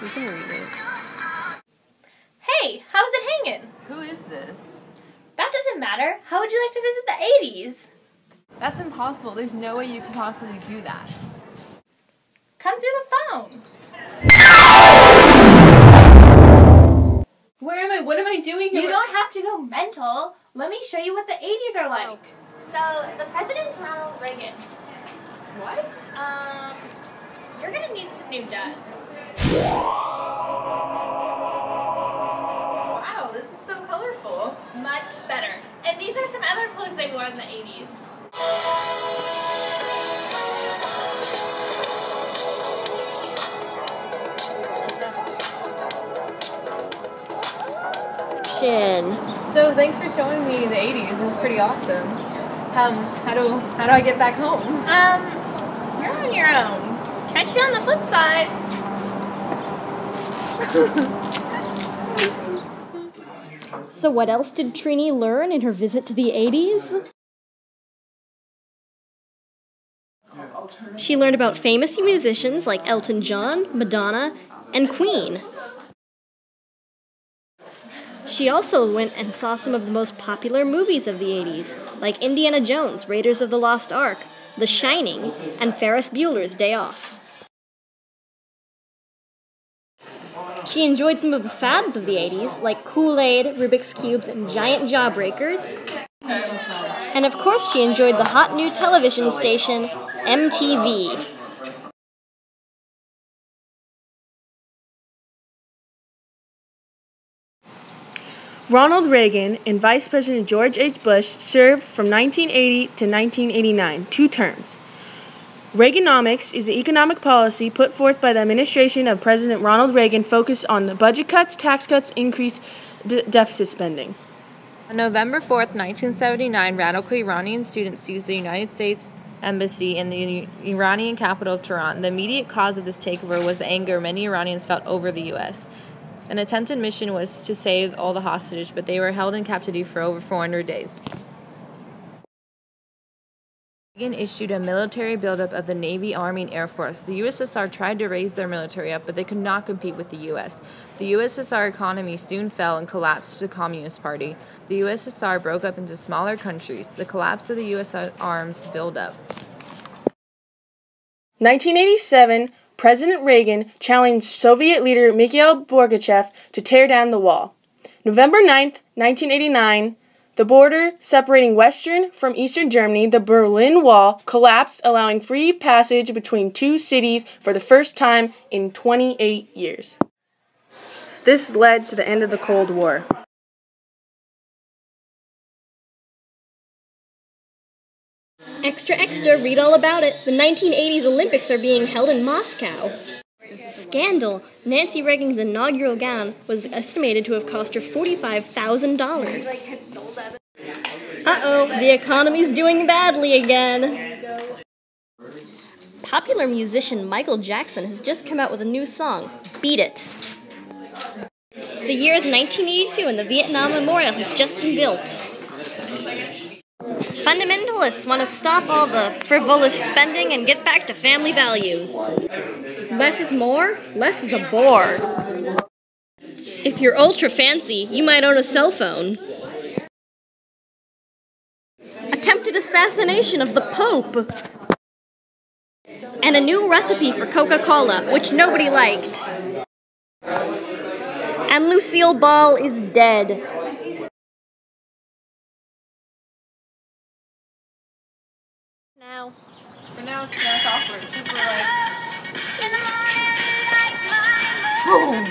You can read it. Hey, how's it hanging? Who is this? That doesn't matter. How would you like to visit the 80s? That's impossible. There's no way you could possibly do that. Come through the phone. Where am I? What am I doing here? You don't have to go mental. Let me show you what the 80s are like. So, the president's Ronald Reagan. What? You're gonna need some new duds. Wow, this is so colorful. Much better. And these are some other clothes they wore in the 80s. So thanks for showing me the 80s. It was pretty awesome. How do I get back home? You're on your own. Catch you on the flip side. So what else did Trini learn in her visit to the 80s? She learned about famous musicians like Elton John, Madonna, and Queen. She also went and saw some of the most popular movies of the 80s, like Indiana Jones, Raiders of the Lost Ark, The Shining, and Ferris Bueller's Day Off. She enjoyed some of the fads of the 80s, like Kool-Aid, Rubik's Cubes, and giant jawbreakers. And of course she enjoyed the hot new television station, MTV. Ronald Reagan and Vice President George H. Bush served from 1980 to 1989, 2 terms. Reaganomics is an economic policy put forth by the administration of President Ronald Reagan focused on the budget cuts, tax cuts, increased deficit spending. On November 4th, 1979, radical Iranian students seized the United States Embassy in the Iranian capital of Tehran. The immediate cause of this takeover was the anger many Iranians felt over the U.S. An attempted mission was to save all the hostages, but they were held in captivity for over 400 days. Reagan issued a military buildup of the Navy, Army, and Air Force. The USSR tried to raise their military up, but they could not compete with the U.S. The USSR economy soon fell and collapsed to the Communist Party. The USSR broke up into smaller countries. The collapse of the U.S. arms buildup. 1987, President Reagan challenged Soviet leader Mikhail Gorbachev to tear down the wall. November 9th, 1989, the border separating Western from Eastern Germany, the Berlin Wall, collapsed, allowing free passage between 2 cities for the first time in 28 years. This led to the end of the Cold War. Extra, extra, read all about it. The 1980s Olympics are being held in Moscow. Scandal. Nancy Reagan's inaugural gown was estimated to have cost her $45,000. Uh-oh, the economy's doing badly again. Popular musician Michael Jackson has just come out with a new song, Beat It. The year is 1982 and the Vietnam Memorial has just been built. Fundamentalists want to stop all the frivolous spending and get back to family values. Less is more, less is a bore. If you're ultra fancy, you might own a cell phone. Attempted assassination of the Pope. And a new recipe for Coca-Cola, which nobody liked. And Lucille Ball is dead. For now, it's awkward because we're like... Boom!